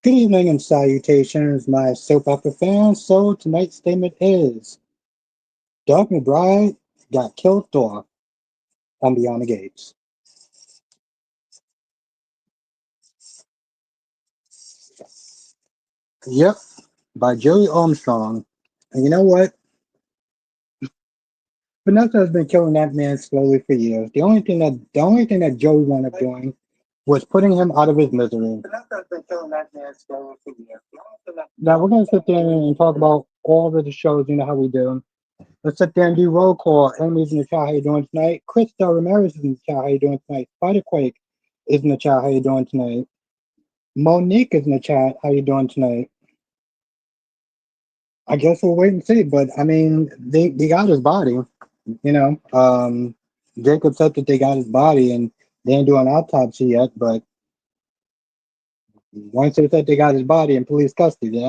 Good evening and salutations, my soap opera fans. So tonight's statement is Doug McBride got killed off on Beyond the Gates. Yep, by Joey Armstrong. And you know what? Vanessa has been killing that man slowly for years. The only thing that Joey wound up doing was putting him out of his misery. Vanessa has been killing that man slowly for years. Now we're gonna sit there and talk about all of the shows. You know how we do. Let's sit there and do roll call. Amy's in the chat. How you doing tonight? Krista Ramirez is in the chat. How you doing tonight? Spiderquake is in the chat. How you doing tonight? Monique is in the chat. How you doing tonight? I guess we'll wait and see. But I mean, they got his body. You know, Jacob said that they got his body and they ain't doing an autopsy yet. But once they said they got his body in police custody,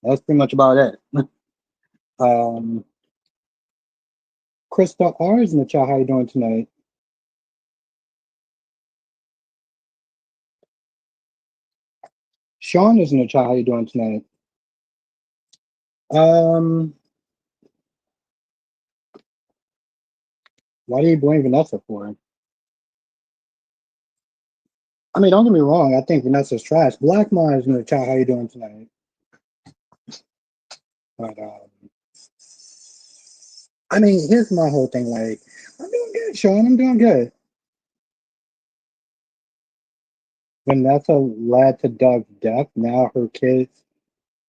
that's pretty much about it. um, Krista R is in the chat. How you doing tonight? Sean is in the chat. How you doing tonight? Um, why do you blame Vanessa for it? I mean, don't get me wrong. I think Vanessa's trash. Black Mom is in the chat. How you doing tonight? But I mean, here's my whole thing. Like, I'm doing good, Sean. I'm doing good. Vanessa led to Doug's death. Now her kids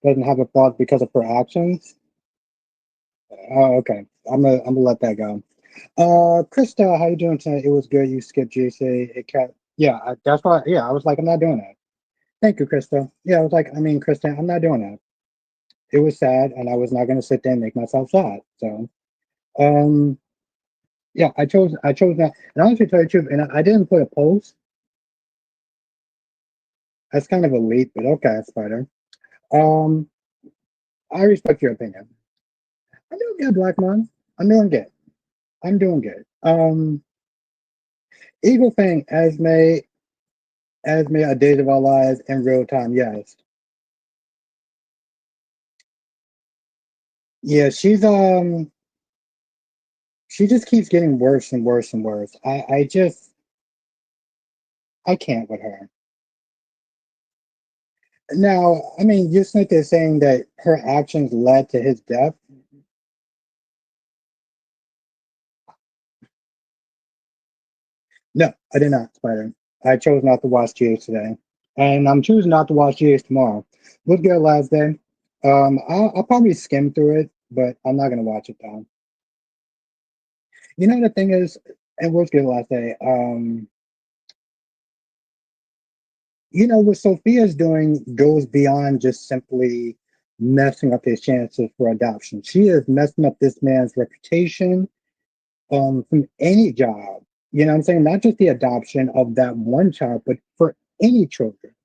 doesn't have a fault because of her actions. Oh, okay. I'm gonna let that go. Krista, how you doing tonight? It was good. You skipped JC. It kept. Yeah, that's why. Yeah, I was like, I'm not doing that. Thank you, Krista. Yeah, I was like, I mean, Krista, I'm not doing that. It was sad, and I was not going to sit there and make myself sad. So, um, yeah, I chose that. And honestly, to tell you the truth, and I didn't put a post. That's kind of a leap, but okay, Spider. Um, I respect your opinion. I'm doing good, Black Man. I'm doing good. I'm doing good. Eagle Fang, Esme, A Days of Our Lives in real time. Yes, yeah. She just keeps getting worse and worse and worse. I can't with her. Now, I mean, you're sitting there saying that her actions led to his death. No, I did not, Spider. I chose not to watch GH today, and I'm choosing not to watch GH tomorrow. What's good last day? I'll probably skim through it, but I'm not gonna watch it though. You know the thing is, and what's good last day? You know what Sophia's doing goes beyond just simply messing up his chances for adoption. She is messing up this man's reputation from any job. You know what I'm saying? Not just the adoption of that one child, but for any children.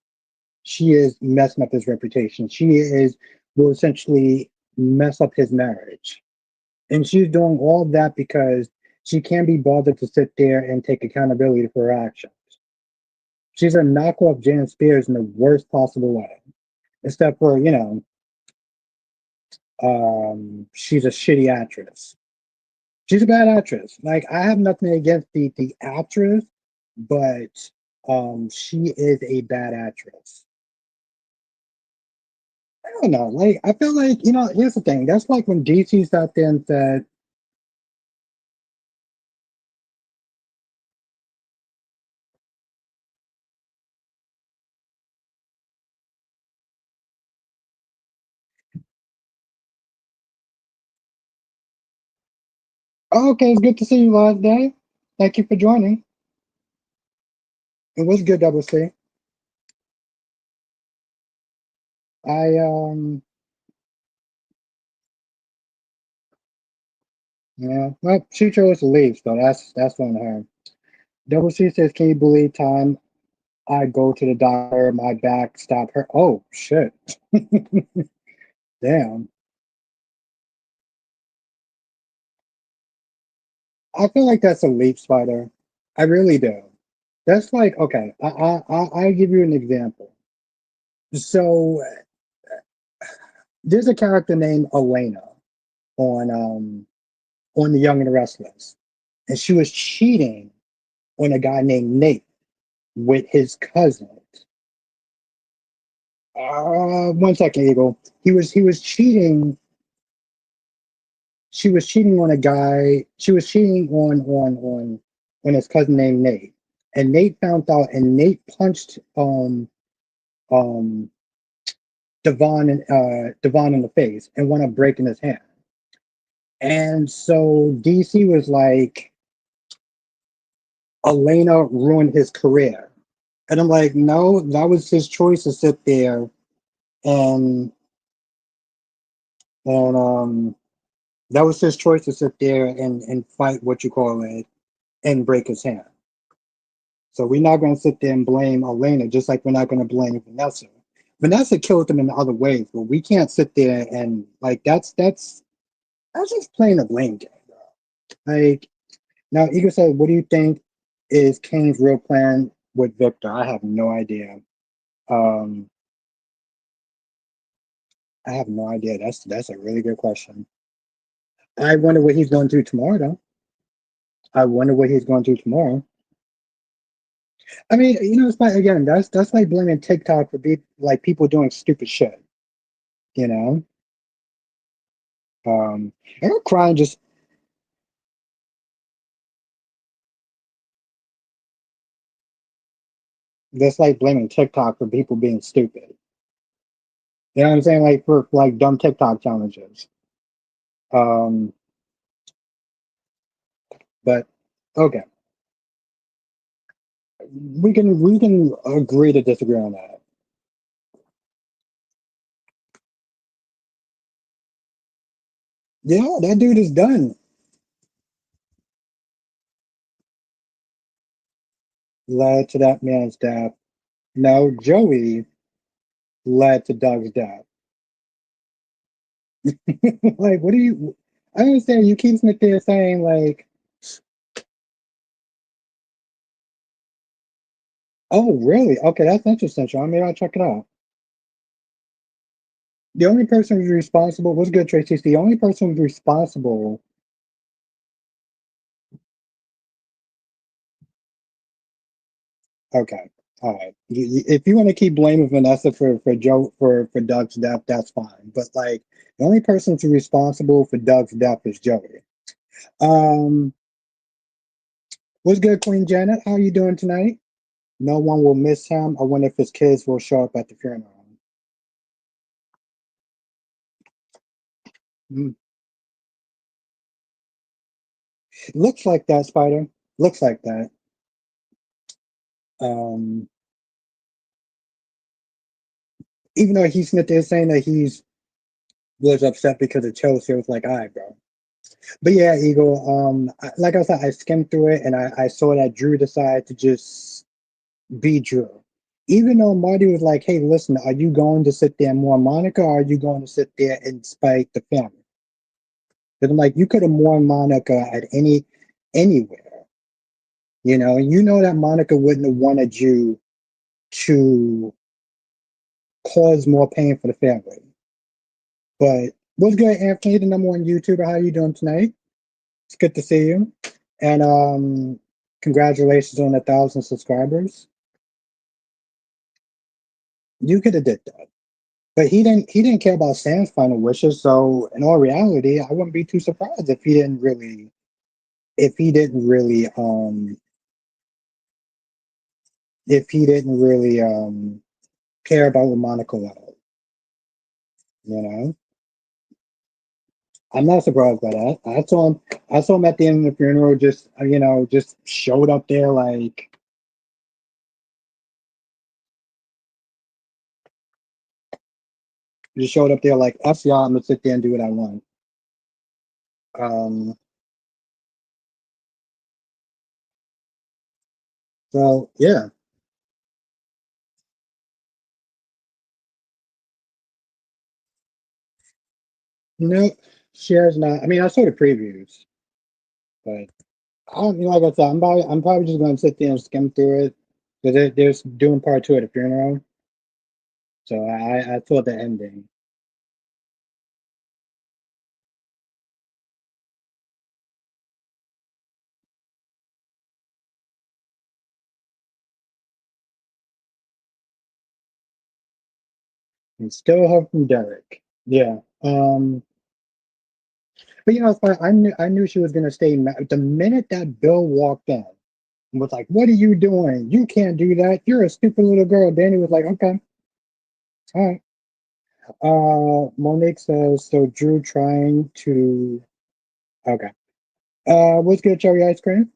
She is messing up his reputation. She is will essentially mess up his marriage. And she's doing all that because she can't be bothered to sit there and take accountability for her actions. She's a knockoff Jan Spears in the worst possible way. Except for, she's a shitty actress. She's a bad actress. Like I have nothing against the actress, but she is a bad actress. I don't know. Like I feel like here's the thing. That's like when DC sat there and said, oh, "Okay, it's good to see you last day. Thank you for joining. It was good, Double C. I yeah. Well, she chose to leave, so that's on her. Double C says, "Can you believe time I go to the doctor, my back stop her." Oh shit! Damn. I feel like that's a leap, Spider. I really do. That's like okay. I give you an example. So there's a character named Elena on The Young and the Restless, and she was cheating on a guy named Nate with his cousin. 1 second, Eagle. He was cheating. She was cheating on a guy. She was cheating on his cousin named Nate, and Nate found out, and Nate punched um Devon in the face and wound up breaking his hand. And so DC was like, Elena ruined his career. And I'm like, no, that was his choice to sit there and and that was his choice to sit there and fight what you call it and break his hand. So we're not going to sit there and blame Elena, just like we're not going to blame Vanessa. Vanessa killed him in other ways, but we can't sit there and like that's just playing a blame game, bro. Like now, Eagle said, "What do you think is Kane's real plan with Victor?" I have no idea. Um, I have no idea. That's a really good question. I wonder what he's going to do tomorrow, though. I wonder what he's going to do tomorrow. I mean, it's like again, that's like blaming TikTok for like people doing stupid shit. You know, and I'm crying just that's like blaming TikTok for people being stupid. You know what I'm saying? Like for like dumb TikTok challenges. Um, but okay, we can agree to disagree on that. Yeah, that dude is done. Led to that man's death. No, Joey led to Doug's death. Like, what do you? I understand you keep sitting there saying like, "Oh, really? Okay, that's interesting, Sean. Maybe I'll check it out." The only person who's responsible was good, Tracy. The only person who's responsible. Okay, all right. If you want to keep blaming Vanessa for Joe for Doug's death, that's fine. But like, the only person who's responsible for Doug's death is Joey. Um, what's good, Queen Janet? How are you doing tonight? No one will miss him. I wonder if his kids will show up at the funeral. Mm. Looks like that, Spider. Looks like that. Um, even though he's not there saying that he's was upset because of Chelsea, I was like, all right, bro. But yeah, Eagle. Like I said, I skimmed through it and I saw that Drew decided to just be Drew. Even though Marty was like, hey, listen, are you going to sit there and mourn Monica or are you going to sit there and spite the family? Because I'm like, you could have mourned Monica at anywhere. You know that Monica wouldn't have wanted you to cause more pain for the family. But what's good, Anthony, the number one YouTuber? How you doing tonight? It's good to see you. And congratulations on 1,000 subscribers. You could have did that. But he didn't care about Sam's final wishes, so in all reality, I wouldn't be too surprised if he didn't really care about what Monica wanted, you know? I'm not surprised by that. I saw him at the end of the funeral, just just showed up there like F y'all, I'm gonna sit there and do what I want. Um so yeah. No, she has not. I mean, I saw the previews, but I don't like I said, I'm probably just gonna sit there and skim through it because they're doing part two of the funeral. So I thought the ending. And still hope from Derek. Yeah. But it's fine. I knew she was gonna stay the minute that Bill walked in and was like, "What are you doing? You can't do that. You're a stupid little girl." Danny was like, "Okay, all right." Monique says, "So Drew trying to." Okay. What's good, cherry ice cream?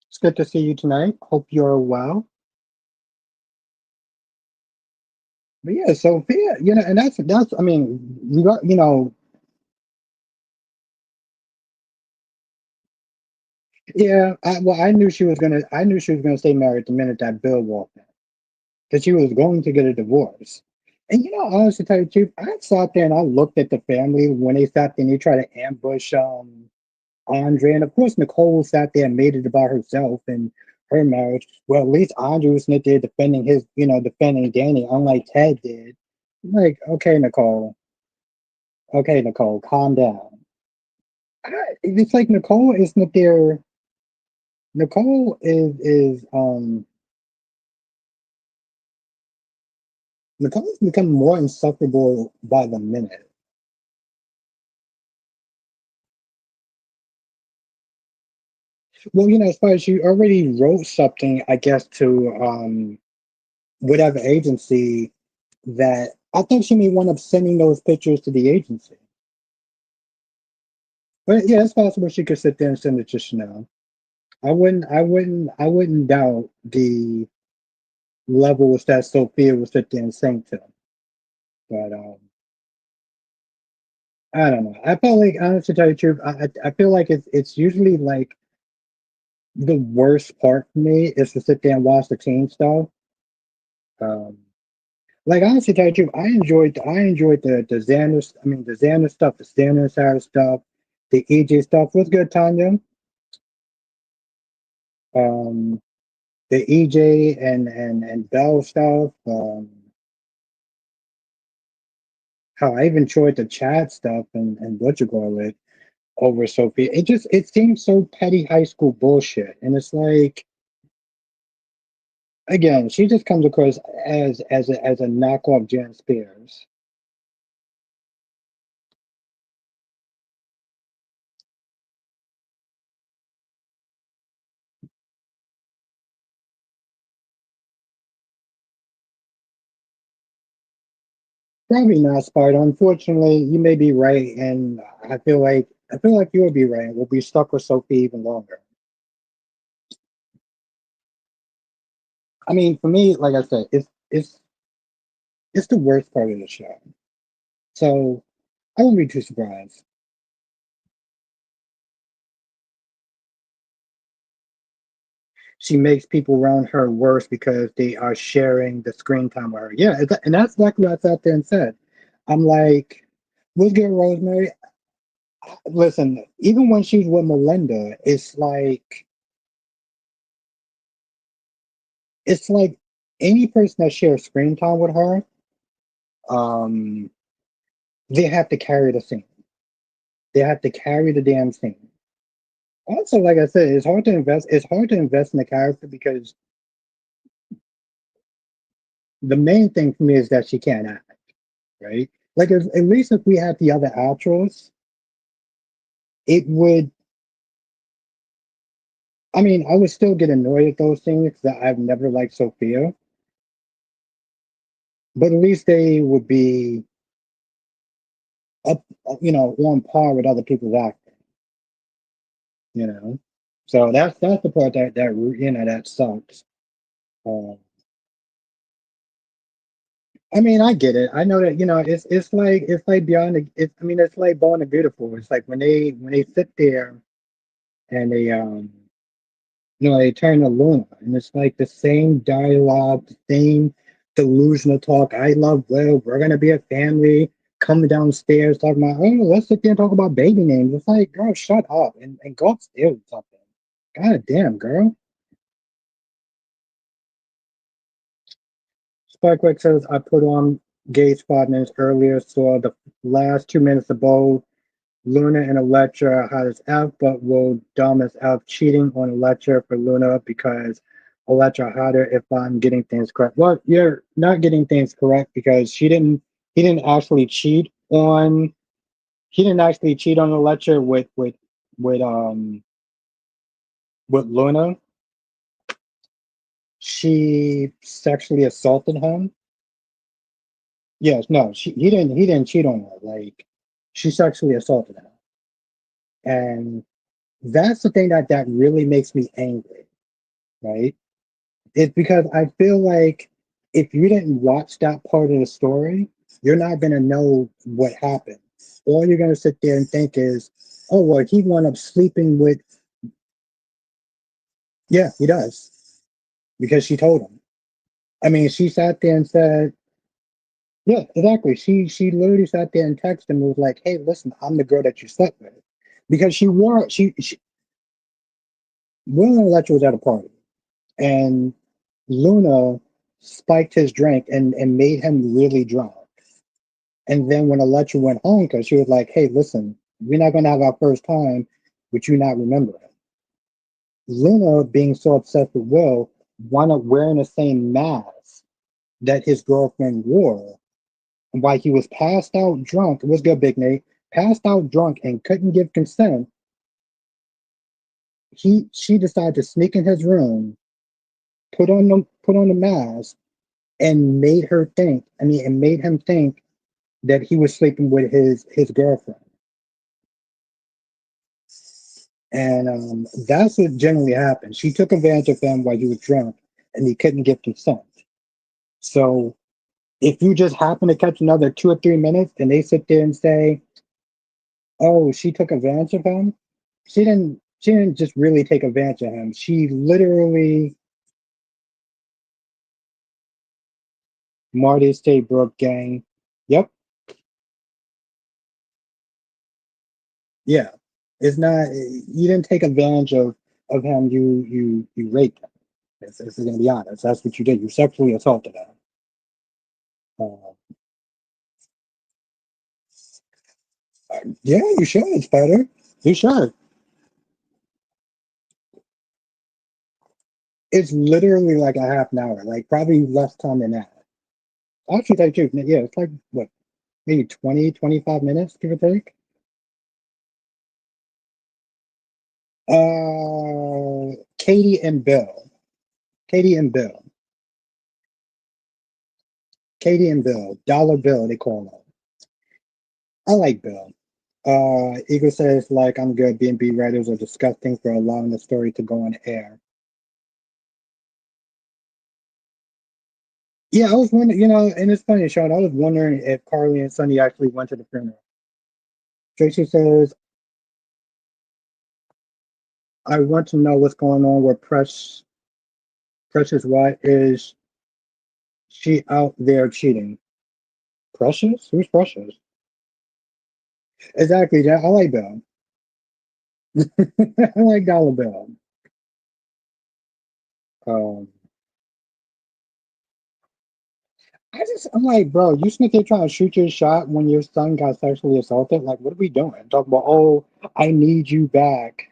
It's good to see you tonight. Hope you're well. But yeah, Sophia, and that's. I mean, you got, yeah. I knew she was gonna. I knew she was gonna stay married the minute that Bill walked in, because she was going to get a divorce. And honestly, to tell you the truth, I sat there and I looked at the family when they sat there and they tried to ambush Andre, and of course Nicole sat there and made it about herself and her marriage. Well, at least Andre was not there defending defending Danny, unlike Ted did. I'm like, okay, Nicole, calm down. It's like Nicole is not there. Nicole's become more insufferable by the minute. Well, as far as you already wrote something, I guess, to whatever agency, that I think she may wind up sending those pictures to the agency. But yeah, it's possible she could sit there and send it to Chanel. I wouldn't doubt the levels that Sophia would sit there and sing to. But I don't know. I feel like, honestly, to tell you the truth, I feel like it's usually like the worst part for me is to sit there and watch the teen stuff. Um, like, honestly, to tell you the truth, I enjoyed the Xander. I mean, the Xander stuff, the Xander Sarah stuff, the EJ stuff was good, Tanya. Um, the EJ and Bell stuff. How I even enjoyed the Chad stuff and what you call it over Sophia. It seems so petty high school bullshit, and it's like, again, she just comes across as a knockoff Jan Spears. Probably not, Spider. Unfortunately, you may be right, and I feel like you'll be right. We'll be stuck with Sophie even longer. I mean, for me, like I said, it's the worst part of the show. So I wouldn't be too surprised. She makes people around her worse because they are sharing the screen time with her. Yeah, and that's exactly what I sat there and said. I'm like, we'll get Rosemary. Listen, even when she's with Melinda, it's like any person that shares screen time with her, um, they have to carry the scene. They have to carry the damn scene. Also, like I said, it's hard to invest. It's hard to invest in the character because the main thing for me is that she can't act, right? Like, at least if we had the other actors, it would. I mean, I would still get annoyed at those things because I've never liked Sophia, but at least they would be up, on par with other people's acting, you know. So that's the part that sucks. Um, I mean, I get it. I know that it's like beyond the. I mean, it's like Born and Beautiful. It's like when they sit there and they turn to Luna, and it's like the same dialogue, the same delusional talk. I love Will. We're gonna be a family. Coming downstairs talking about, oh, let's sit there and talk about baby names. It's like, girl, shut up and go upstairs or something. God damn, girl. Spikewick says I put on Gage 5 minutes earlier, saw the last 2 minutes of both. Luna and Electra hot as F, but will dumb as F cheating on Electra for Luna because Electra hotter if I'm getting things correct. Well, you're not getting things correct because he didn't actually cheat on he didn't actually cheat on Electra with with Luna. She sexually assaulted him. Yes, no, he didn't cheat on her. Like she sexually assaulted him. And that's the thing that really makes me angry, right? It's because I feel like if you didn't watch that part of the story, you're not gonna know what happened. All you're gonna sit there and think is, oh well, he wound up sleeping with yeah, he does. Because she told him. I mean, she sat there and said, yeah, exactly. She literally sat there and texted him and was like, hey, listen, I'm the girl that you slept with. Because she Will and Electra was at a party and Luna spiked his drink and made him really drunk. And then when Electra went home, because she was like, hey, listen, we're not gonna have our first time with you not remembering. Luna, being so obsessed with Will, wound up wearing the same mask that his girlfriend wore. And while he was passed out drunk, it was good, Big Nate, passed out drunk and couldn't give consent, she decided to sneak in his room, put on the mask, and made her think, I mean, and made him think that he was sleeping with his girlfriend. And that's what generally happened. She took advantage of him while he was drunk and he couldn't get consent. So if you just happen to catch another 2 or 3 minutes and they sit there and say, oh, she took advantage of him, she didn't just really take advantage of him. She literally Marty State Brook gang. Yep. Yeah. It's not you didn't take advantage of him, you raped him. If we're gonna be honest, that's what you did. You sexually assaulted him. Uh, yeah, you should, Spider. You should. It's literally like a half an hour, like probably less time than that. Actually, take two. Yeah, it's like what, maybe 20, 25 minutes, give or take. Katie and Bill. Katie and Bill. Katie and Bill. Dollar Bill, they call him. I like Bill. Eagle says, like, I'm good. B&B writers are disgusting for allowing the story to go on air. Yeah, I was wondering, and it's funny, Sean, I was wondering if Carly and Sonny actually went to the funeral. Tracy says, I want to know what's going on with Precious. Why is she out there cheating? Precious? Who's Precious? Exactly, yeah, I like Bill. I like Dollar Bill. Um, I'm like, bro, you sitting there trying to shoot your shot when your son got sexually assaulted? Like, what are we doing? Talk about, oh, I need you back.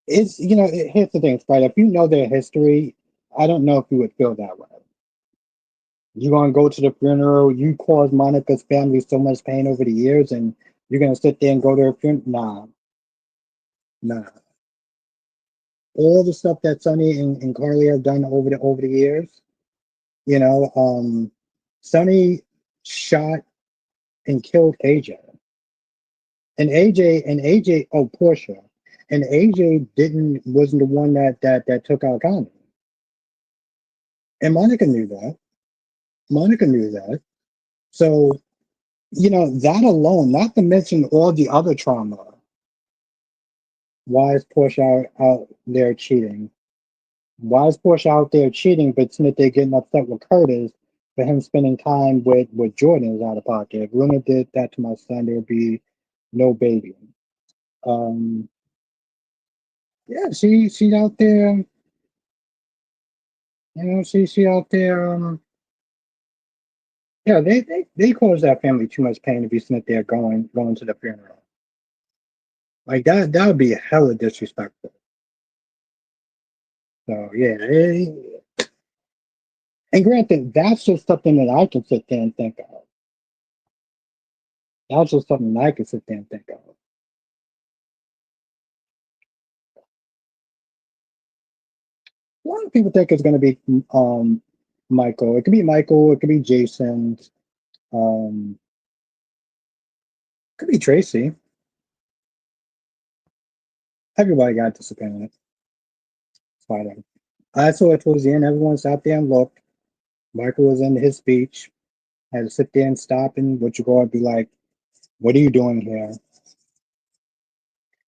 Here's the thing, Spider. If you know their history, I don't know if you would feel that way. You're gonna go to the funeral, you caused Monica's family so much pain over the years, and you're gonna sit there and go to her funeral? Nah, nah. All the stuff that Sonny and Carly have done over the years, you know, Sonny shot and killed AJ. Oh, Portia. And AJ wasn't the one that took out Connie. And Monica knew that. Monica knew that. So, that alone, not to mention all the other trauma. Why is Portia out there cheating? Why is Portia out there cheating, but Smith they getting upset with Curtis for him spending time with Jordan is out of pocket? If Luna did that to my son, there would be no baby. Um, yeah, she's out there. She out there. Yeah, they caused that family too much pain to be sitting there going to the funeral. Like that would be hella disrespectful. So yeah, and granted, that's just something that I can sit there and think of. That's just something that I can sit there and think of. A lot of people think it's going to be Michael. It could be Michael. It could be Jason. Um, could be Tracy. Everybody got disappointed. It's fine. I saw it towards the end. Everyone sat there and looked. Michael was in his speech. Had to sit there and stop and what you go and be like, "What are you doing here?"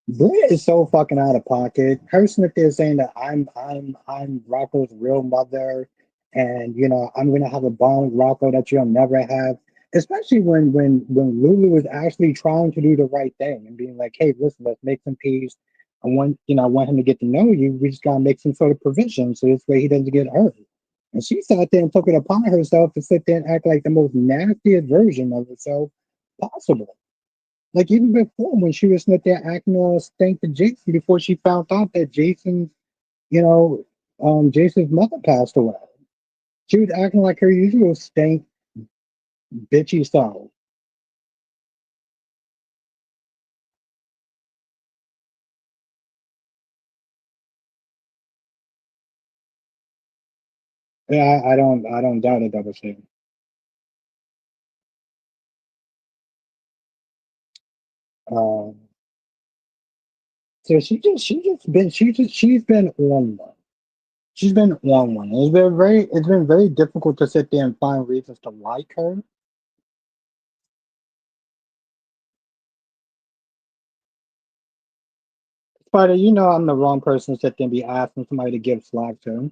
Bria is so fucking out of pocket. Her Smith is saying that I'm Rocco's real mother, and I'm gonna have a bond with Rocco that you'll never have. Especially when Lulu is actually trying to do the right thing and being like, hey, listen, let's make some peace. I want him to get to know you. We just gotta make some sort of provision so this way he doesn't get hurt. And she sat there and took it upon herself to sit there and act like the most nastiest version of herself possible. Like even before when she was sitting there acting all stank to Jason before she found out that you know, Jason's mother passed away. She was acting like her usual stank, bitchy self. Yeah, I don't doubt it. That was him. Um, so she's been on one. She's been on one. It's been very difficult to sit there and find reasons to like her. Spider, I'm the wrong person to sit there and be asking somebody to give slack to.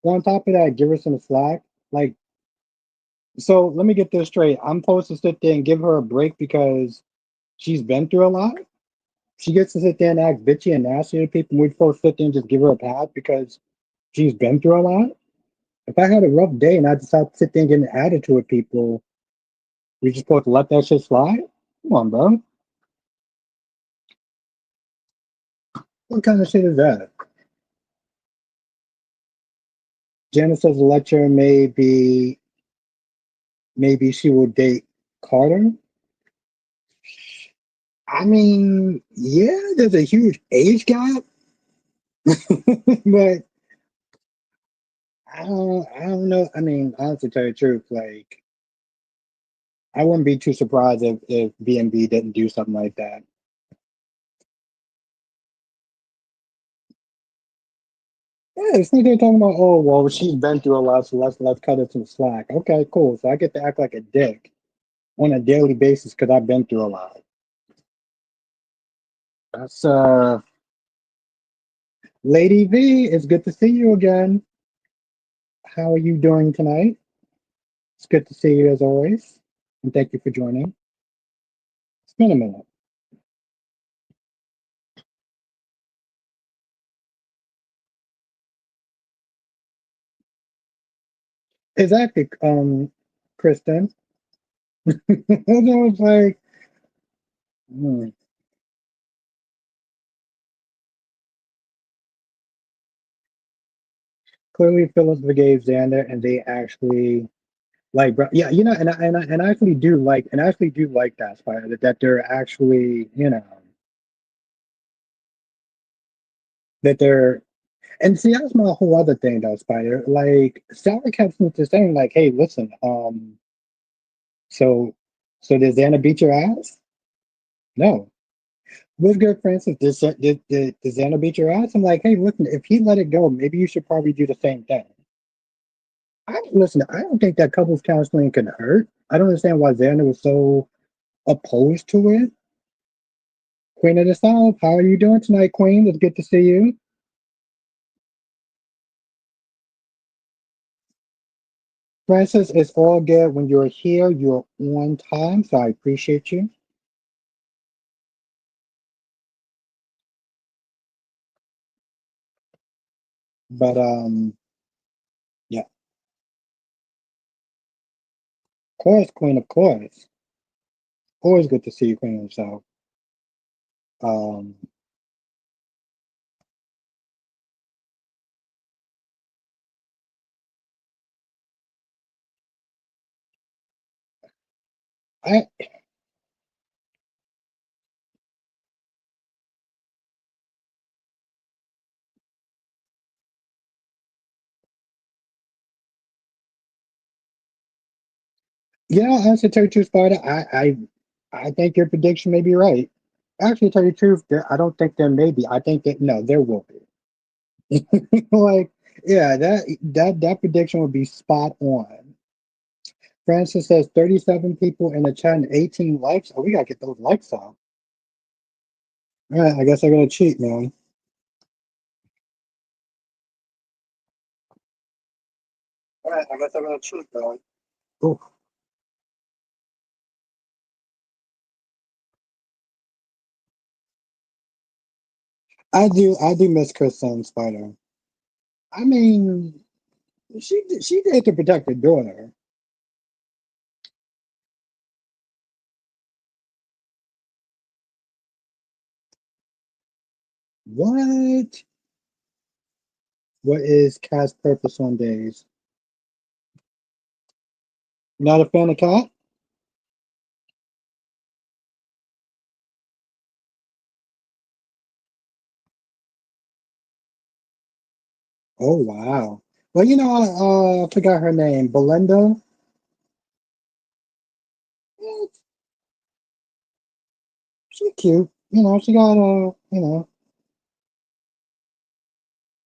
On top of that, give her some slack. Like, so let me get this straight. I'm supposed to sit there and give her a break because she's been through a lot. She gets to sit there and act bitchy and nasty to people. We're supposed to sit there and just give her a pass because she's been through a lot. If I had a rough day and I decided to sit there and get an attitude with people, we just supposed to let that shit slide? Come on, bro. What kind of shit is that? Janice says the lecturer maybe she will date Carter. I mean, yeah, there's a huge age gap, but I don't know. I mean, honestly, to tell you the truth, like I wouldn't be too surprised if B&B didn't do something like that. Yeah, it's like they're talking about, oh well, she's been through a lot, so let's cut her some slack. Okay, cool. So I get to act like a dick on a daily basis because I've been through a lot. That's Lady V. It's good to see you again. How are you doing tonight? It's good to see you as always, and thank you for joining. It's been a minute. Exactly, Kristen. I was like, hmm. Clearly Phillips forgave Xander, and they actually like, bro, yeah, and I actually do like, that Spider that they're actually, that they're, and see, that's my whole other thing though, Spider. Like, Sarah kept saying, like, hey, listen, so, did Xander beat your ass? No. What's good, Francis? Did Xander beat your ass? I'm like, hey, listen, if he let it go, maybe you should probably do the same thing. Listen, I don't think that couples counseling can hurt. I don't understand why Xander was so opposed to it. Queen of the South, how are you doing tonight, Queen? It's good to see you. Francis, it's all good. When you're here, you're on time, so I appreciate you. But yeah, of course, Queen, of course. Always good to see you, Queen himself. Um, I honestly, tell you the truth, Spider, I think your prediction may be right. Actually, tell you the truth, I don't think there may be. I think that no, there will be. Like, yeah, that prediction would be spot on. Francis says 37 people in the chat and 18 likes. Oh, we gotta get those likes up. All right, I guess I gotta cheat, man. All right, I guess I gotta cheat, man. Ooh, I do miss Kristen Spider. I mean, she did to protect her daughter. What? What is Cat's purpose on days? Not a fan of Cat? Oh wow. Well, I forgot her name. Belinda. Eh, she's cute.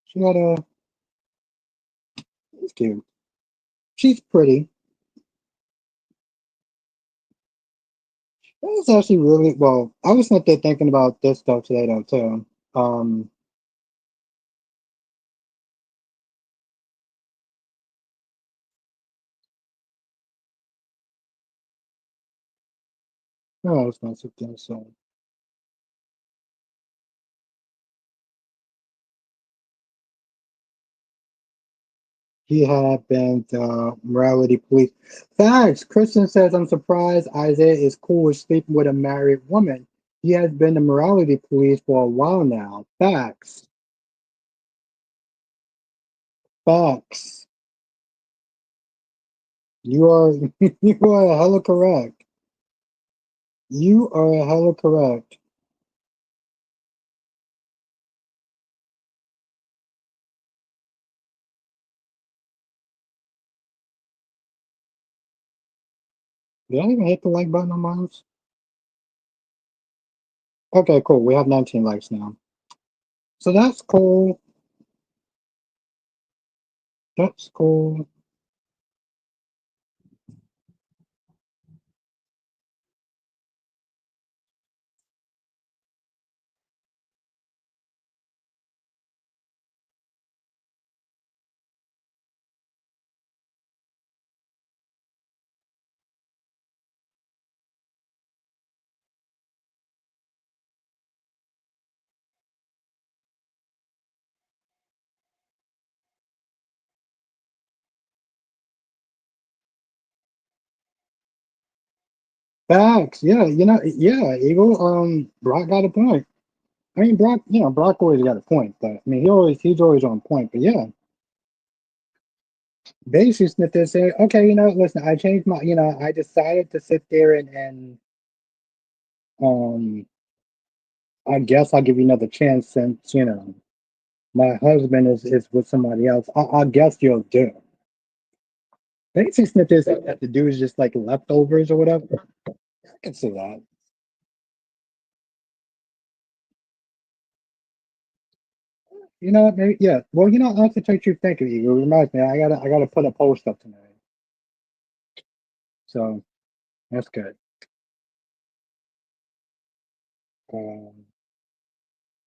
She got a. She's cute. She's pretty. It was actually really well. I was not there thinking about this stuff today though too. Um, oh, I was going to sit there. So he had been the morality police. Facts. Kristen says, "I'm surprised Isaiah is cool with sleeping with a married woman. He has been the morality police for a while now." Facts. Facts. You are you are hella correct. You are hella correct. Did I even hit the like button on mine? Okay, cool. We have 19 likes now. So that's cool. That's cool. Facts. Yeah, yeah, Eagle. Brock got a point. I mean, Brock always got a point, but I mean, he's always on point. But yeah, basically, Smith is saying, okay, listen, I changed I decided to sit there and um, I guess I'll give you another chance since my husband is with somebody else. I guess you'll do. Basically, Smith is that the dude is just like leftovers or whatever. I can see that. You know what? Maybe yeah. Well, I'll have to take you. Thank you, Eagle. It reminds me, I gotta put a post up tonight. So that's good. Um,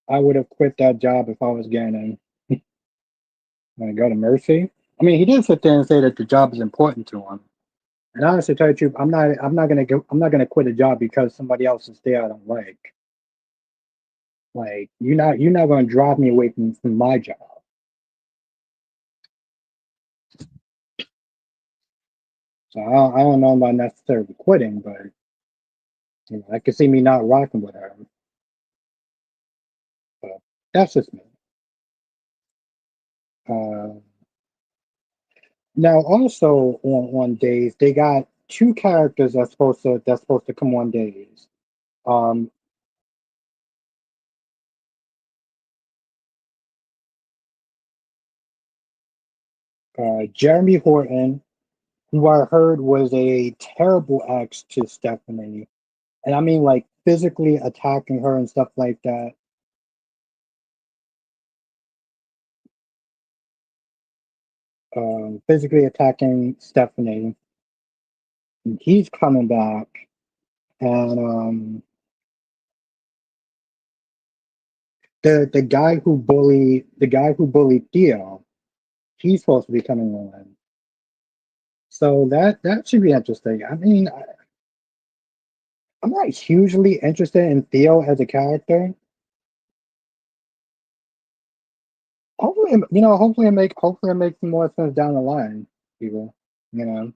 I would have quit that job if I was getting to go to Mercy. I mean, he did sit there and say that the job is important to him. And honestly, to tell you the truth, I'm not gonna quit a job because somebody else is there I don't like. Like you're not gonna drive me away from my job. So I don't know about necessarily quitting, but I could see me not rocking with her. But that's just me. Uh, Now, also on days, they got two characters that's supposed to come on days. Um, Jeremy Horton, who I heard was a terrible ex to Stephanie, and I mean like physically attacking her and stuff like that. Physically attacking Stephanie. And he's coming back, and the guy who bullied Theo, he's supposed to be coming on. So that should be interesting. I mean, I'm not hugely interested in Theo as a character. Hopefully it makes more sense down the line, people. You know,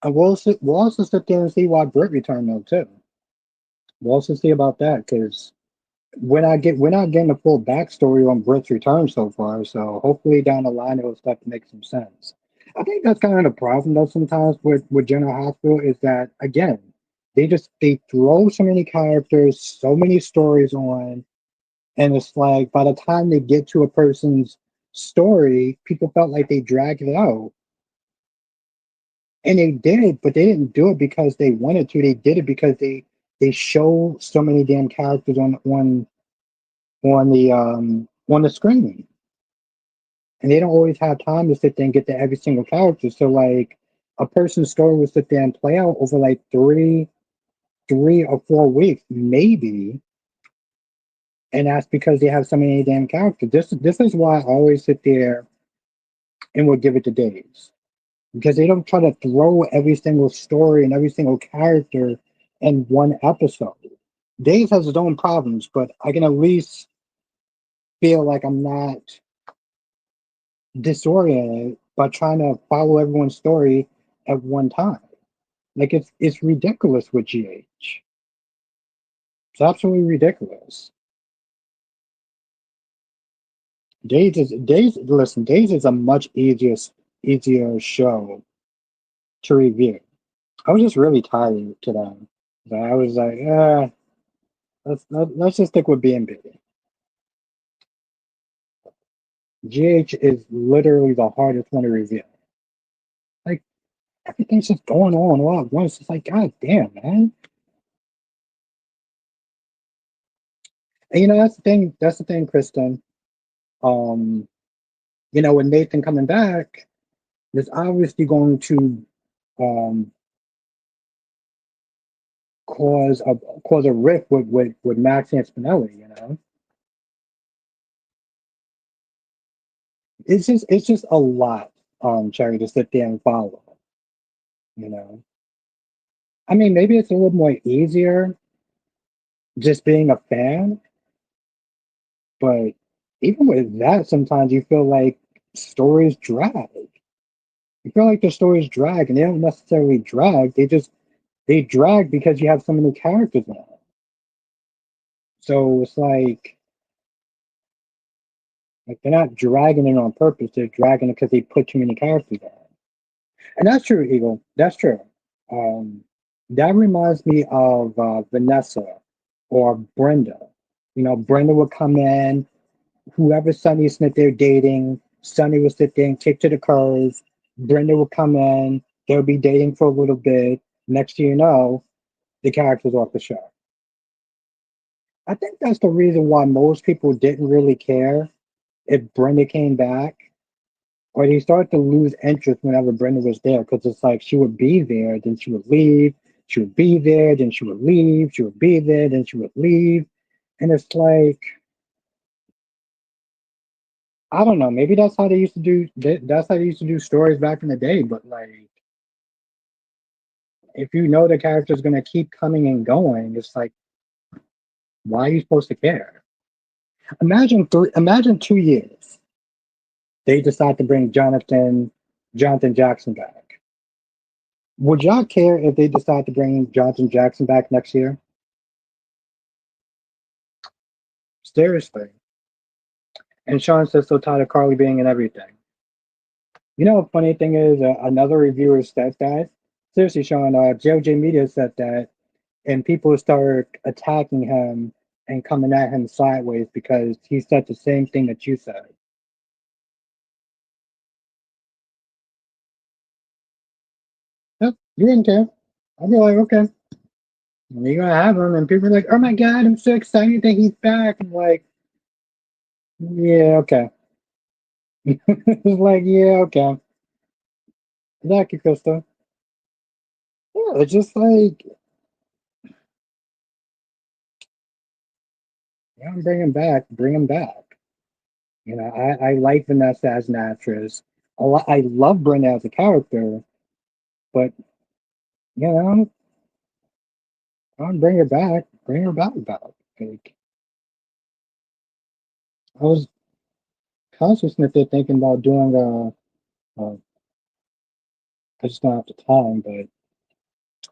and we'll also sit there and see why Britt returned though too. We'll also see about that because we're not getting the full backstory on Britt's return so far. So hopefully down the line it'll start to make some sense. I think that's kind of the problem though sometimes with General Hospital is that again they throw so many characters, so many stories on. And it's like by the time they get to a person's story, people felt like they dragged it out. And they did, but they didn't do it because they wanted to. They did it because they show so many damn characters on the screen. And they don't always have time to sit there and get to every single character. So like a person's story will sit there and play out over like three or 4 weeks, maybe. And that's because they have so many damn characters. This is why I always sit there and will give it to days because they don't try to throw every single story and every single character in one episode. Days has its own problems, but I can at least feel like I'm not disoriented by trying to follow everyone's story at one time. Like it's ridiculous with GH. It's absolutely ridiculous. Days is a much easier show to review. I was just really tired today. So I was like, let's just stick with B&B. GH is literally the hardest one to review. Like everything's just going on all at once. It's like, God damn, man. And that's the thing. That's the thing, Kristen. Um, with Nathan coming back, there's obviously going to um cause a rift with Max and Spinelli. It's just a lot. Cherry to sit there and follow. You know, I mean, maybe it's a little more easier just being a fan, but even with that, sometimes you feel like stories drag. You feel like the stories drag, and they don't necessarily drag. They drag because you have so many characters now. So it's like they're not dragging it on purpose. They're dragging it because they put too many characters on. And that's true, Eagle. That's true. Um, that reminds me of Vanessa or Brenda. Brenda would come in, whoever Sunny Smith they're dating, Sunny would sit there and kick to the curves. Brenda would come in, they'll be dating for a little bit. Next thing you know, the character's off the show. I think that's the reason why most people didn't really care if Brenda came back, or they started to lose interest whenever Brenda was there because it's like she would be there, then she would leave, she would be there, then she would leave, she would be there, then she would leave. And it's like, I don't know. Maybe that's how they used to do. That's how they used to do stories back in the day. But like, if you know the character's gonna keep coming and going, it's like, why are you supposed to care? Imagine 2 years. they decide to bring Jonathan Jackson back. Would y'all care if they decide to bring Jonathan Jackson back next year? Seriously. And Sean says so tired of Carly being in everything. You know, the funny thing is, another reviewer said that. Seriously, Sean, JOJ Media said that, and people started attacking him and coming at him sideways because he said the same thing that you said. Yep, you didn't care. I'd be like, okay, you're gonna have him, and people are like, oh my god, I'm so excited that he's back. I'm like, yeah, okay. It's like, yeah, okay. Exactly, Krista. Yeah, it's just like, yeah, bring him back, bring him back. You know, I like Vanessa as an actress. I love Brenda as a character, but you know, I'll bring her back. Like, I was consciously thinking about doing I just don't have the time, but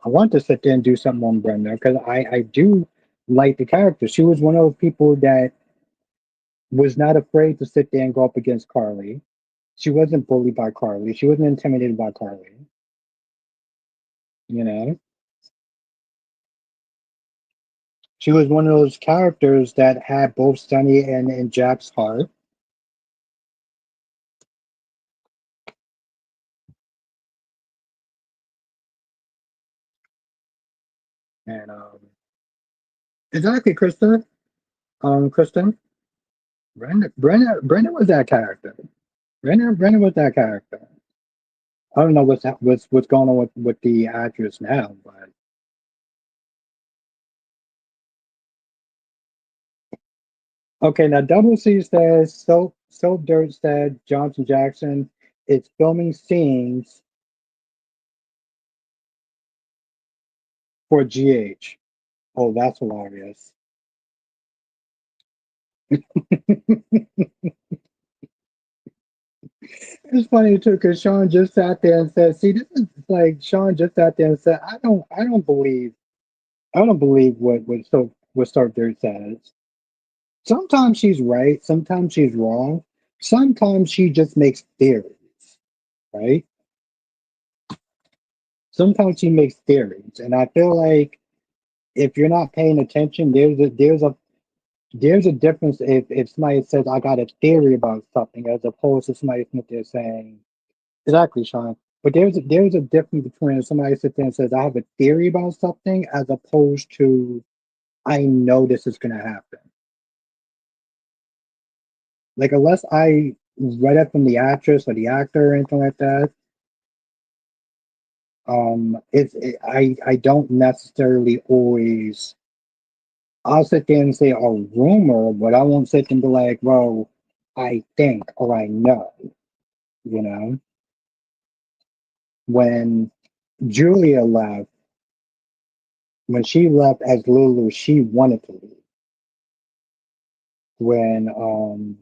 I want to sit there and do something on Brenda because I do like the character. She was one of those people that was not afraid to sit there and go up against Carly. She wasn't bullied by Carly. She wasn't intimidated by Carly. You know, she was one of those characters that had both Sunny and Jack's heart. And exactly, Kristen, Brenda was that character. Brenda was that character. I don't know what's going on with the actress now, but okay. Now Double C says Soap Dirt said Johnson Jackson is filming scenes for GH. Oh, that's hilarious. It's funny too because Sean just sat there and said, "See, this is like Sean just sat there and said, I don't believe what Soap Dirt says. Sometimes she's right, sometimes she's wrong, sometimes she just makes theories, right? Sometimes she makes theories, and I feel like if you're not paying attention, there's a difference if somebody says I got a theory about something as opposed to somebody sitting there saying exactly, Sean. But there's a difference between if somebody sits there and says I have a theory about something as opposed to I know this is gonna happen. Like unless I read it from the actress or the actor or anything like that, I don't necessarily always. I'll sit there and say a rumor, but I won't sit there and be like, well, I think or I know. You know, when Julia left, when she left as Lulu, she wanted to leave. When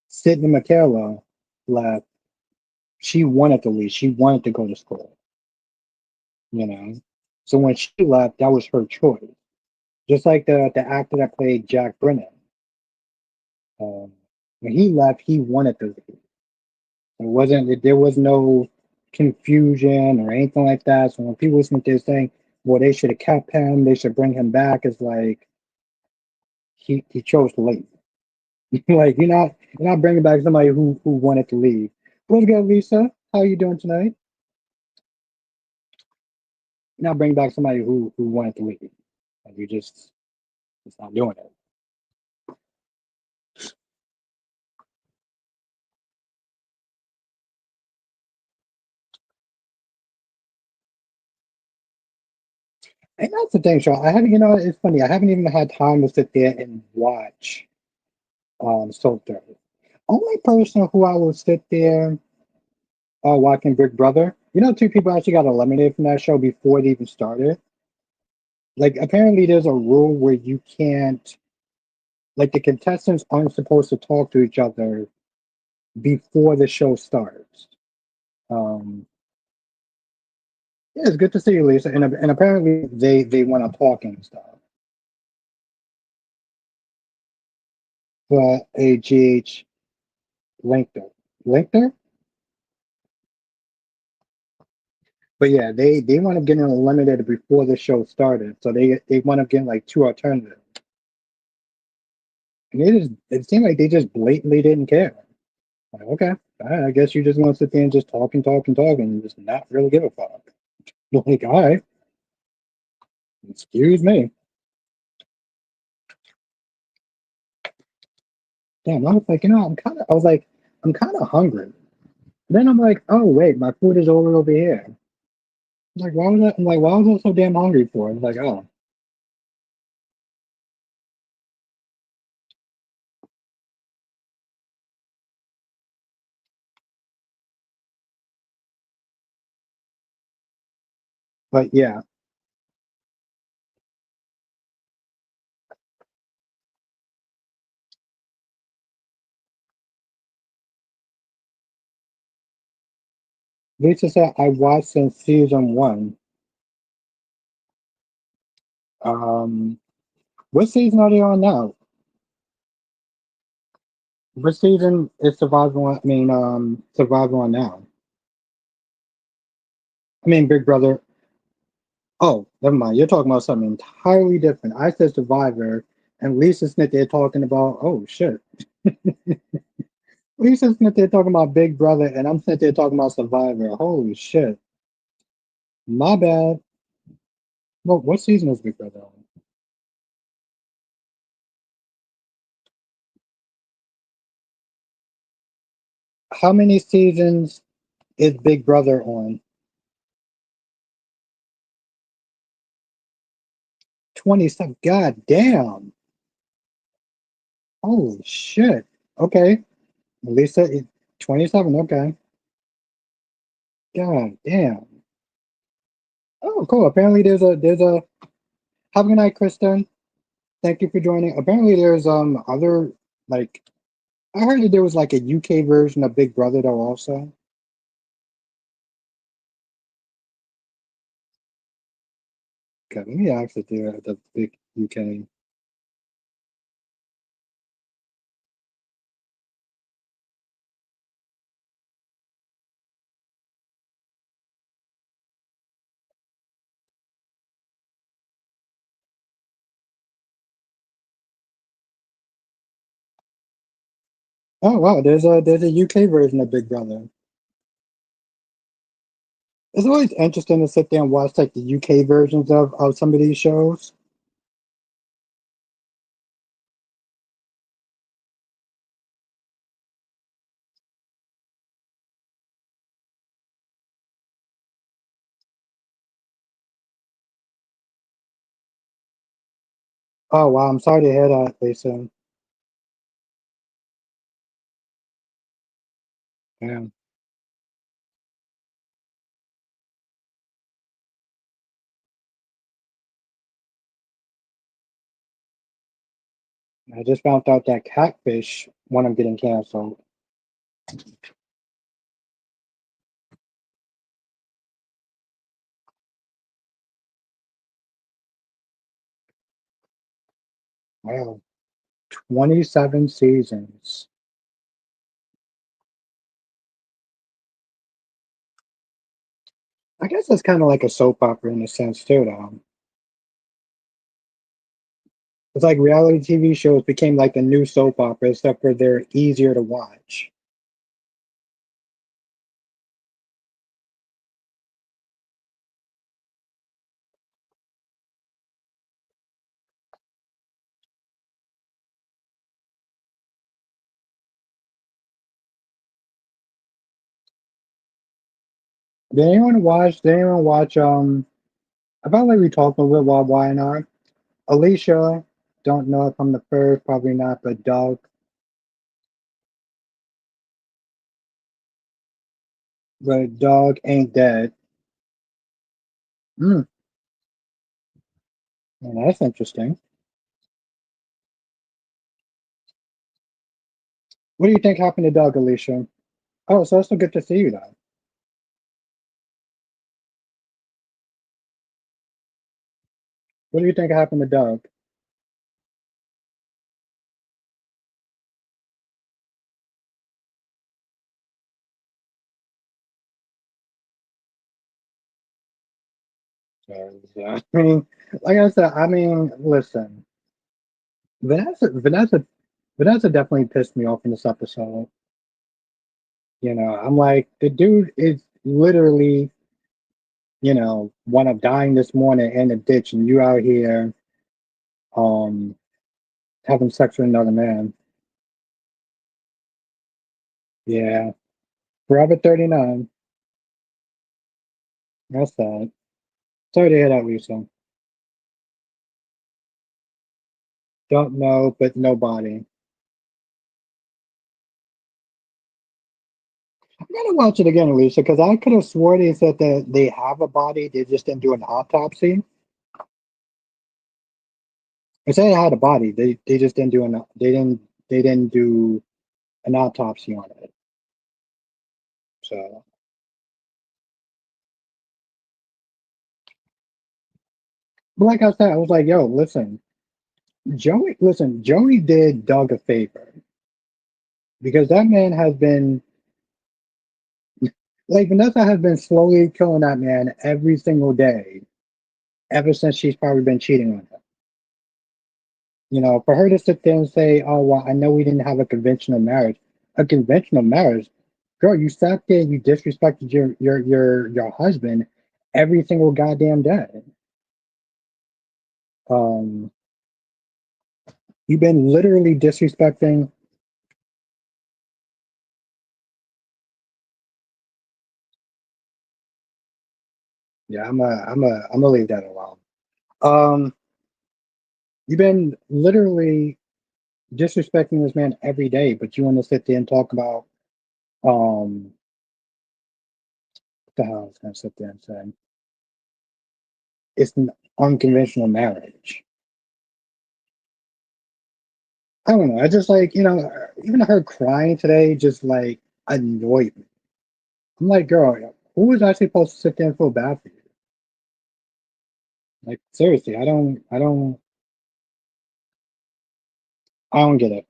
Sydney Michaela left, she wanted to leave. She wanted to go to school. You know, so when she left, that was her choice. Just like the actor that played Jack Brennan, um, when he left, he wanted to leave. There was no confusion or anything like that. So when people listen to this saying, well, they should have kept him, they should bring him back, it's like he chose to leave. Like you're not bringing back somebody who wanted to leave. What's good, Lisa? How you doing tonight? You're not bringing back somebody who wanted to leave. Like you just not doing it. And that's the thing, Sean. I haven't, it's funny. I haven't even had time to sit there and watch Soap Dirt. Only person who I will sit there watching Big Brother. You know, two people actually got eliminated from that show before they even started. Like, apparently, there's a rule where you can't. like the contestants aren't supposed to talk to each other before the show starts. Um, yeah, it's good to see you, Lisa. And apparently they want to talk and stuff. But a GH linked her. But yeah, they want to get it eliminated before the show started, so they want to get like two alternatives. And it seemed like they just blatantly didn't care. Like, okay, all right, I guess you just want to sit there and just talk and talk and talk and just not really give a fuck. Like, all right, excuse me. Damn, I was like, I'm kind of hungry. Then I'm like, oh wait, my food is over here. Like, why was I? I'm like, why was I so damn hungry for? I was like, oh, but yeah, Lisa said I watched since season one. Um, what season are they on now? What season is Survivor on? I mean, Survivor on now. I mean, Big Brother. Oh, never mind. You're talking about something entirely different. I said Survivor, and Lisa Smith they're talking about. Oh shit. Lisa Smith they're talking about Big Brother, and I'm sitting there talking about Survivor. Holy shit. My bad. What season is Big Brother on? How many seasons is Big Brother on? 27. God damn. Holy shit. Okay. Lisa, 27. Okay. God damn. Oh, cool. Apparently there's a have a good night, Kristen. Thank you for joining. Apparently there's other like I heard that there was like a UK version of Big Brother though also. Okay, let me actually do the big UK. Oh wow, there's a UK version of Big Brother. It's always interesting to sit there and watch like the UK versions of some of these shows. Oh wow, I'm sorry to hear that, Lisa. Yeah. I just found out that Catfish one I'm getting canceled. Wow, 27 seasons. I guess it's kind of like a soap opera in a sense too, though. It's like reality TV shows became like the new soap opera, except for they're easier to watch. Did anyone watch I felt like we talked a little bit while YNR. Alicia, don't know if I'm the first, probably not, but Doug, but Dog ain't dead. Hmm, well, that's interesting. What do you think happened to Doug, Alicia? Oh, so it's so good to see you though. What do you think happened to Doug? I mean, like I said, I mean, listen, Vanessa, Vanessa, Vanessa definitely pissed me off in this episode. I'm like, the dude is literally, one of dying this morning in a ditch, and you out here, um, having sex with another man. Yeah, Forever 39. That's sad. Sorry to hear that, Lisa. Don't know, but nobody. I gotta watch it again, Alicia, because I could have swore they said that they have a body, they just didn't do an autopsy. They said it had a body, they just didn't do they didn't do an autopsy on it. So, but like I said, I was like, yo, Joey did Doug a favor because that man has been like Vanessa has been slowly killing that man every single day ever since she's probably been cheating on him. For her to sit there and say, "Oh, well, I know we didn't have a conventional marriage, girl, you sat there, you disrespected your husband every single goddamn day. Um, you've been literally disrespecting." Yeah, I'm gonna leave that alone. Um, you've been literally disrespecting this man every day, but you want to sit there and talk about what the hell I was gonna sit there and say it's an unconventional marriage. I don't know. I just like, even her crying today just like annoyed me. I'm like, girl, who was actually supposed to sit there and feel bad for you? Like, seriously, I don't get it.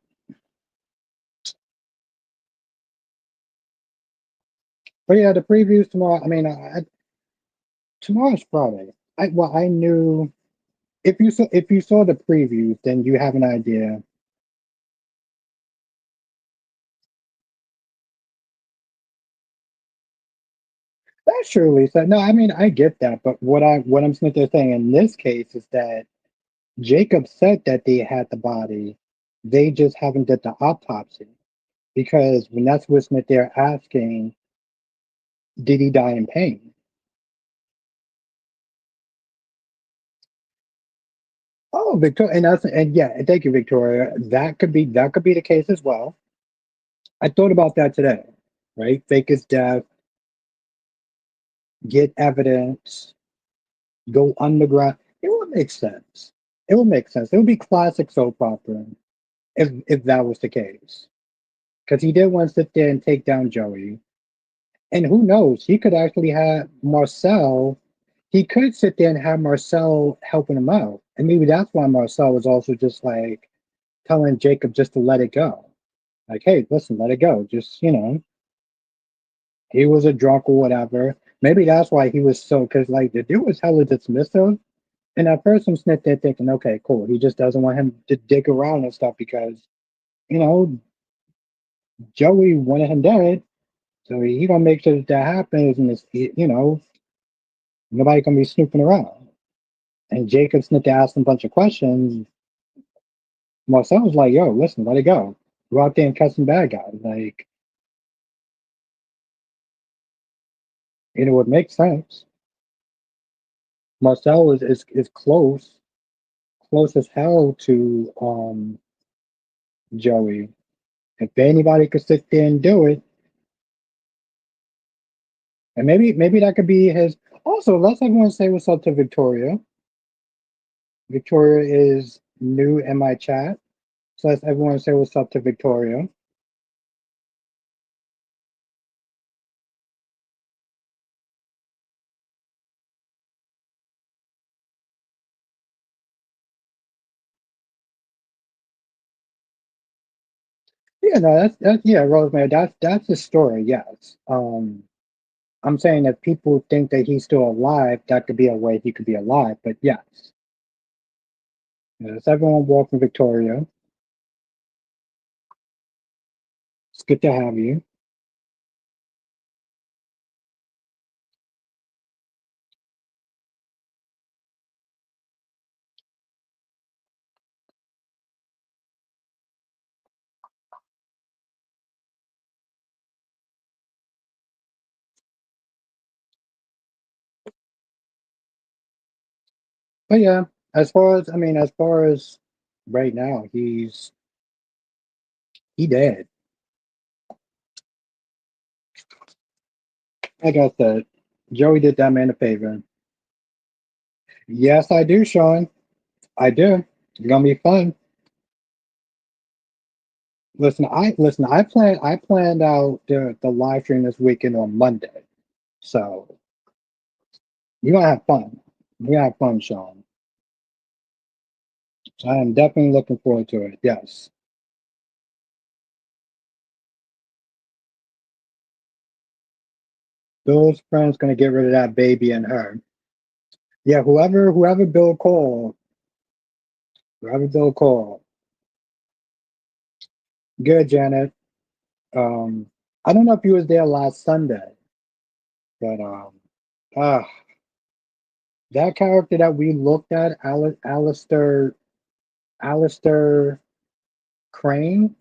But yeah, the previews tomorrow. I mean, tomorrow's Friday. I knew if you saw the previews, then you have an idea. That's true, Lisa. No, I mean, I get that, but what I'm sitting there saying in this case is that Jacob said that they had the body, they just haven't did the autopsy. Because when that's what's there asking, did he die in pain? Oh, Victoria, and yeah, thank you, Victoria. That could be the case as well. I thought about that today, right? Fake his death, get evidence, go underground. It would make sense. It would make sense. It would be classic soap opera if that was the case. Because he did want to sit there and take down Joey. And who knows? He could actually have Marcel. He could sit there and have Marcel helping him out. And maybe that's why Marcel was also just like telling Jacob just to let it go. Like, hey, listen, let it go. Just, he was a drunk or whatever. Maybe that's why he was so, because like the dude was hella dismissive. And at first I'm sitting there thinking, okay, cool. He just doesn't want him to dig around and stuff because, you know, Joey wanted him dead. So he gonna make sure that happens and nobody gonna be snooping around. And Jacob Smith asked him a bunch of questions. Marcel was like, yo, listen, let it go. Go out there and catch some bad guys. Like, it would make sense. Marcel is close as hell to Joey. If anybody could sit there and do it, and maybe that could be his. Also, let's everyone say what's up to Victoria. Victoria is new in my chat, so let's everyone say what's up to Victoria. Yeah, no, that's yeah, Rosemary. That's the story. Yes. I'm saying if people think that he's still alive, that could be a way he could be alive. But yes, yes, everyone welcome Victoria. It's good to have you. But yeah, as far as right now, he dead. Like I said, Joey did that man a favor. Yes, I do, Sean. I do. It's gonna be fun. Listen. I planned out the live stream this weekend on Monday, so you're gonna have fun. You're gonna have fun, Sean. So I am definitely looking forward to it. Yes, Bill's friend's gonna get rid of that baby and her. Yeah, whoever Bill called. Good, Janet. Um, I don't know if you was there last Sunday, but ah, that character that we looked at, Alistair Crane.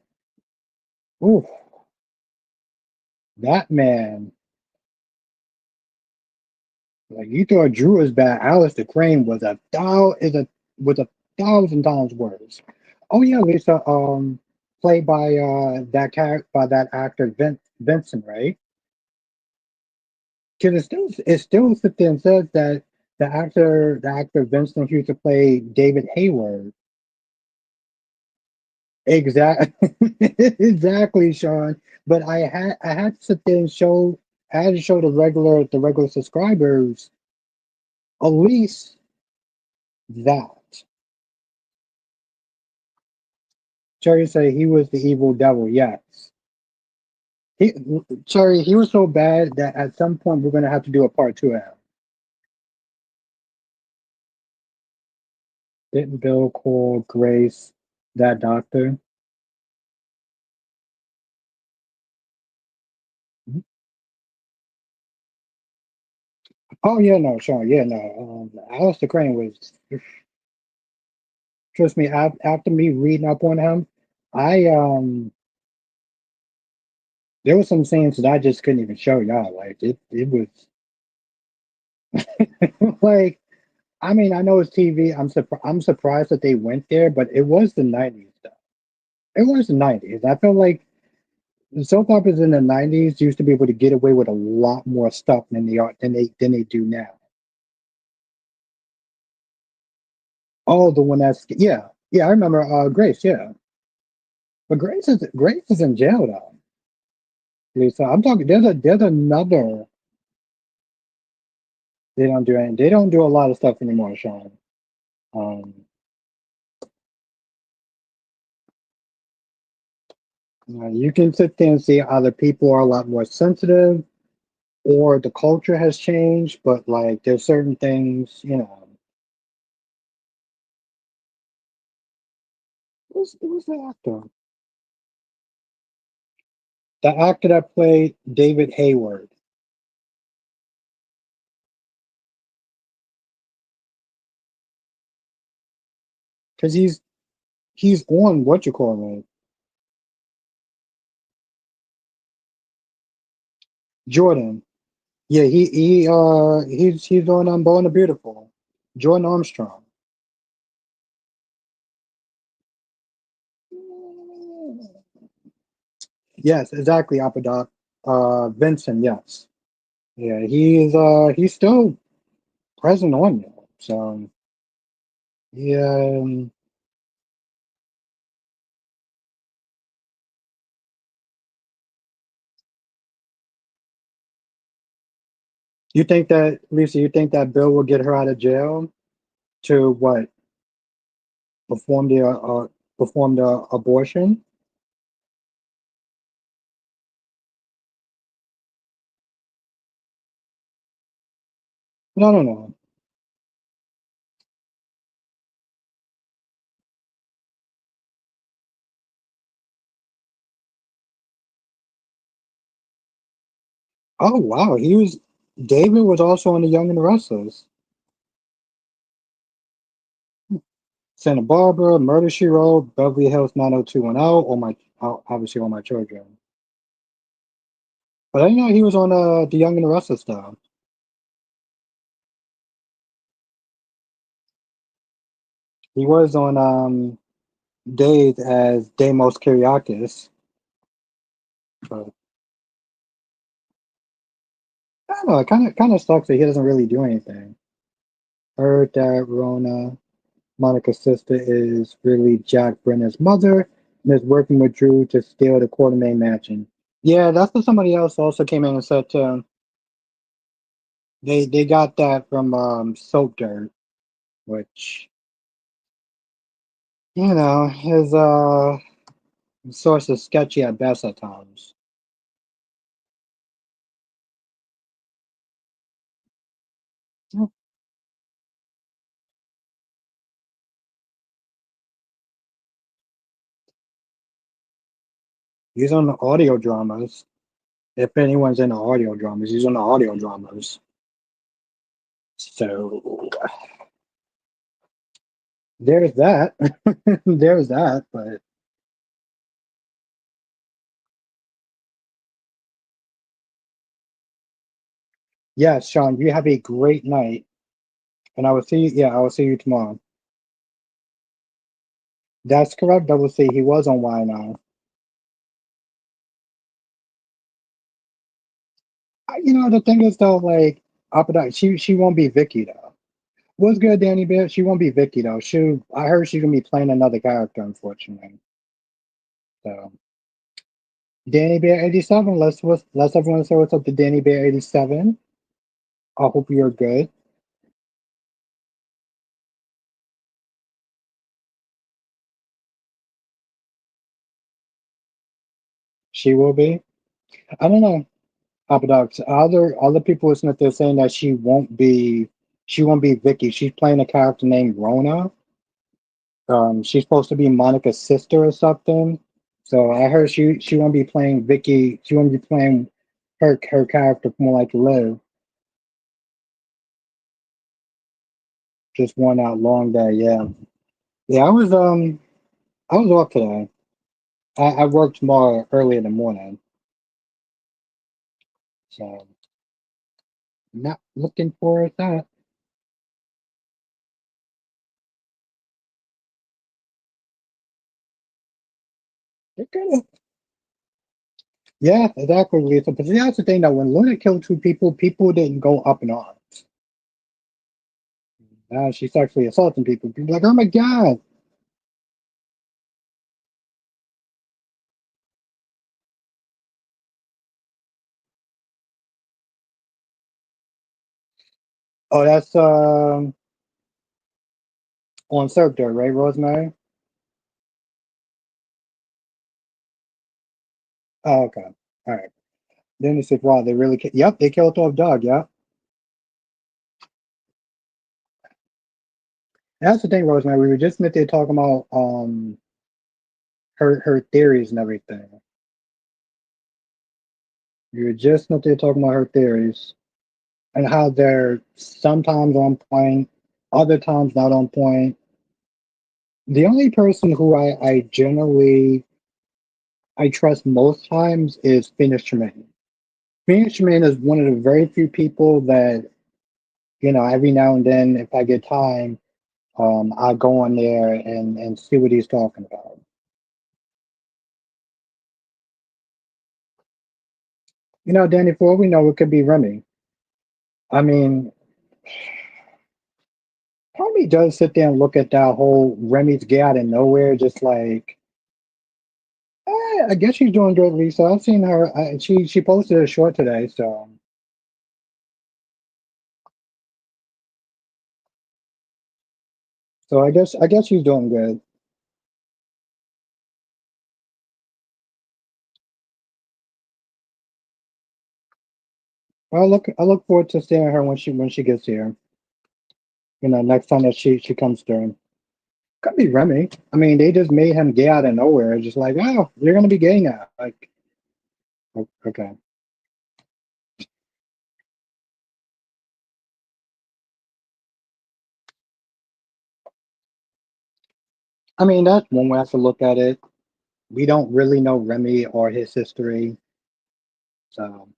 Ooh, that man. Like you thought Drew was bad. Alistair Crane was a thousand times worse. Oh yeah, Lisa. Played by that actor Vincent, right? Because it still sits there and says that the actor Vincent used to play David Hayward. Exactly, exactly, Sean. But I had to sit there and show I had to show the regular subscribers at least that. Cherry said he was the evil devil. Yes, he Cherry he was so bad that at some point we're gonna have to do a part two of him. Didn't Bill call Grace that doctor? Oh yeah, no, Sean, yeah, no. Alistair Crane was trust me. After me reading up on him, I there was some scenes that I just couldn't even show y'all. Like it was like I mean I know it's TV. I'm surprised that they went there, but it was the '90s though. It was the '90s. I feel like soap operas in the '90s used to be able to get away with a lot more stuff than they do now. Oh, the one that's yeah. I remember Grace. Yeah, but Grace is in jail though. Lisa, I'm talking. There's another. They don't do a lot of stuff anymore, Sean. Um, you can sit there and see either people are a lot more sensitive or the culture has changed, but like there's certain things, it was the actor that played David Hayward, because he's on what you call it, Jordan. Yeah, he's on Born the Beautiful, Jordan Armstrong. Yes, exactly, Apodoc. Vincent, yes. Yeah, he's still present on there. So yeah, you think that Lisa, you think that Bill will get her out of jail to what perform the abortion? But I don't know. Oh wow, he was David was also on The Young and the Restless. Santa Barbara, Murder She Wrote, Beverly Hills 90210, obviously all my children. But I didn't know he was on The Young and the Restless though. He was on Days as Deimos Kyriakis. But I don't know, it kinda sucks that he doesn't really do anything. Heard that Rona, Monica's sister, is really Jack Brenner's mother and is working with Drew to steal the Quartermain mansion. Yeah, that's what somebody else also came in and said too. They got that from Soap Dirt, which his source is sketchy at best at times. Yeah, he's on the audio dramas. If anyone's in the audio dramas, he's on the audio dramas. So there's that. There's that. But yeah, Sean, you have a great night. And I will see you, yeah, I will see you tomorrow. That's correct. Double C. He was on Y now. The thing is though, like she won't be Vicky though. What's good, Danny Bear? She won't be Vicky though. I heard she's gonna be playing another character, unfortunately. So Danny Bear 87. Let's everyone say what's up to Danny Bear 87. I hope you're good. She will be. I don't know. Apodox. Other people listening to this saying that she won't be Vicky. She's playing a character named Rona. She's supposed to be Monica's sister or something. So I heard she won't be playing Vicky. She won't be playing her character more like Liv. Just one out long day. Yeah, yeah. I was off today. I worked more early in the morning, so not looking forward to that. They're gonna, yeah, exactly, Lisa. But see, that's the thing that when Luna killed two people, people didn't go up in arms. Now she's sexually assaulting people. People are like, oh my god. Oh, that's on Cirque, right, Rosemary? Oh, okay. All right. Then they said, wow, they really, yep, they killed off Doug. Yeah. That's the thing, Rosemary. We were just met there talking about her theories and everything. We were just met there talking about her theories and how they're sometimes on point, other times not on point. The only person who I generally I trust most times is Phoenix Tremaine. Phoenix Tremaine is one of the very few people that, every now and then, if I get time, I go on there and see what he's talking about. Danny, for all we know, it could be Remy. I mean, part of me does sit there and look at that whole Remy's get out of nowhere, just like, I guess she's doing good, Lisa. I've seen her. She posted a short today, so I guess she's doing good. I look forward to seeing her when she gets here. You know, next time that she comes through. Could be Remy. I mean, they just made him gay out of nowhere. Just like, oh, you're gonna be gay now. Like, okay. I mean, that's one way to look at it. We don't really know Remy or his history, so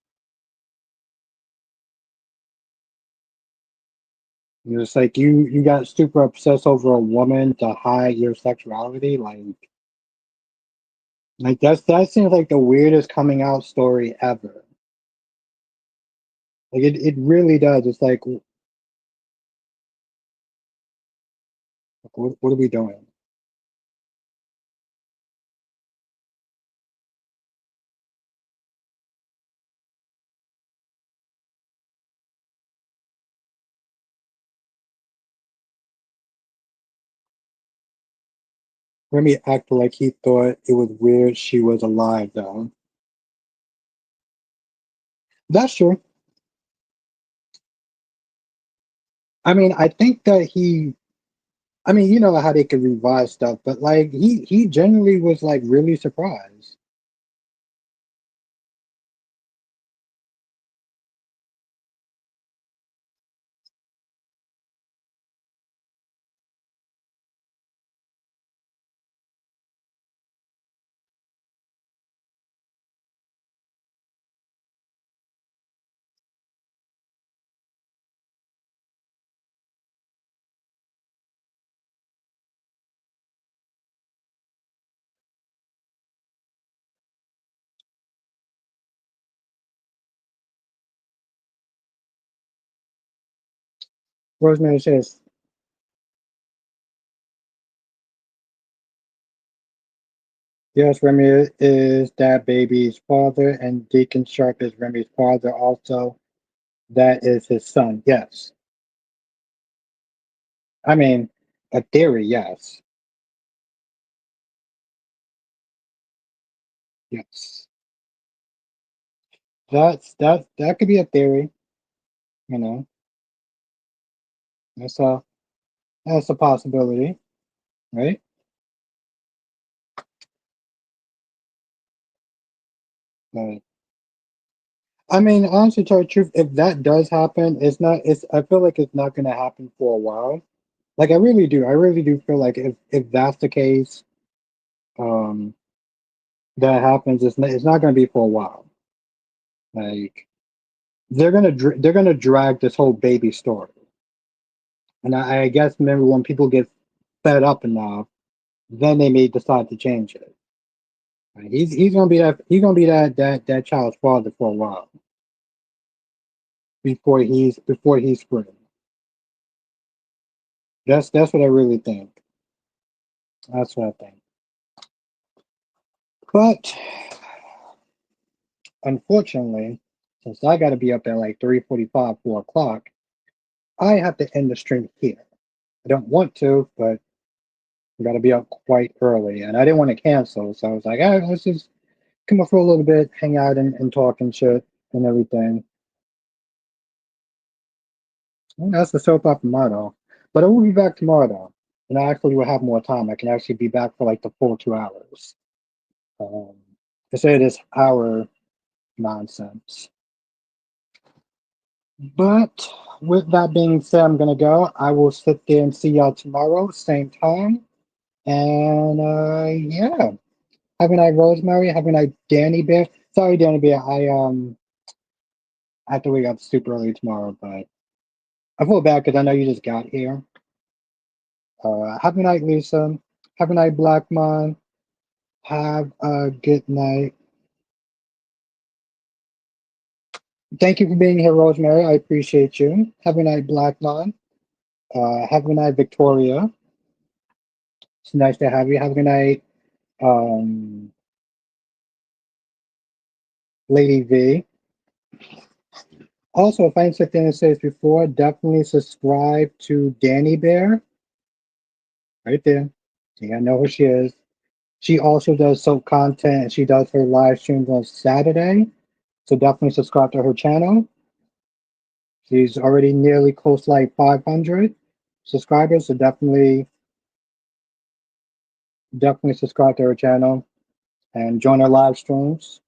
it's like you got super obsessed over a woman to hide your sexuality. Like that seems like the weirdest coming out story ever. Like it really does. It's like, what are we doing? Remy acted like he thought it was weird she was alive, though. That's true. I mean, I think that I mean, you know how they could revise stuff, but like he genuinely was like really surprised. Rosemary says, yes, Remy is that baby's father, and Deacon Sharp is Remy's father also. That is his son. Yes. I mean, a theory, yes. Yes. That could be a theory, you know. That's a that's a possibility, right? But I mean, honestly, to tell you the truth, if that does happen, it's I feel like it's not gonna happen for a while. Like I really do. I really do feel like if that's the case, um, that happens, it's not gonna be for a while. Like they're gonna drag this whole baby story, and I guess maybe when people get fed up enough, then they may decide to change it. Like, he's gonna be that child's father for a while before he's free. That's what I really think. That's what I think. But unfortunately, since I got to be up at like 3:45, 4 o'clock, I have to end the stream here. I don't want to, but we got to be up quite early, and I didn't want to cancel, so I was like, all right, let's just come up for a little bit, hang out and talk and shit and everything. And that's the soap opera motto. But I will be back tomorrow though, and I actually will have more time. I can actually be back for like the full 2 hours. Um, instead of this hour nonsense. But with that being said, I'm gonna go. I will sit there and see y'all tomorrow, same time. And yeah, have a night, Rosemary. Have a night, Danny Bear. Sorry, Danny Bear. I have to wake up super early tomorrow, but I feel bad because I know you just got here. Have a night, Lisa. Have a night, Black Mon. Have a good night. Thank you for being here, Rosemary. I appreciate you. Have a night, Black Mon. Have a night, Victoria. It's nice to have you. Have a good night, um, Lady V. Also, if I didn't say this before, definitely subscribe to Danny Bear right there. You gotta know who she is. She also does soap content and she does her live streams on Saturday. So definitely subscribe to her channel. She's already nearly close to like 500 subscribers, so definitely subscribe to her channel and join her live streams.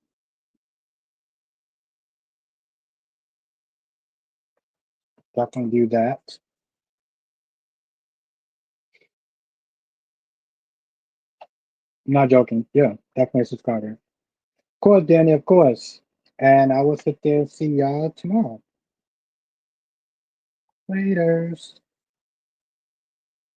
Definitely do that. I'm not joking. Yeah, definitely subscribe to her. Of course, Danny, of course. And I will sit there and see y'all tomorrow. Laters.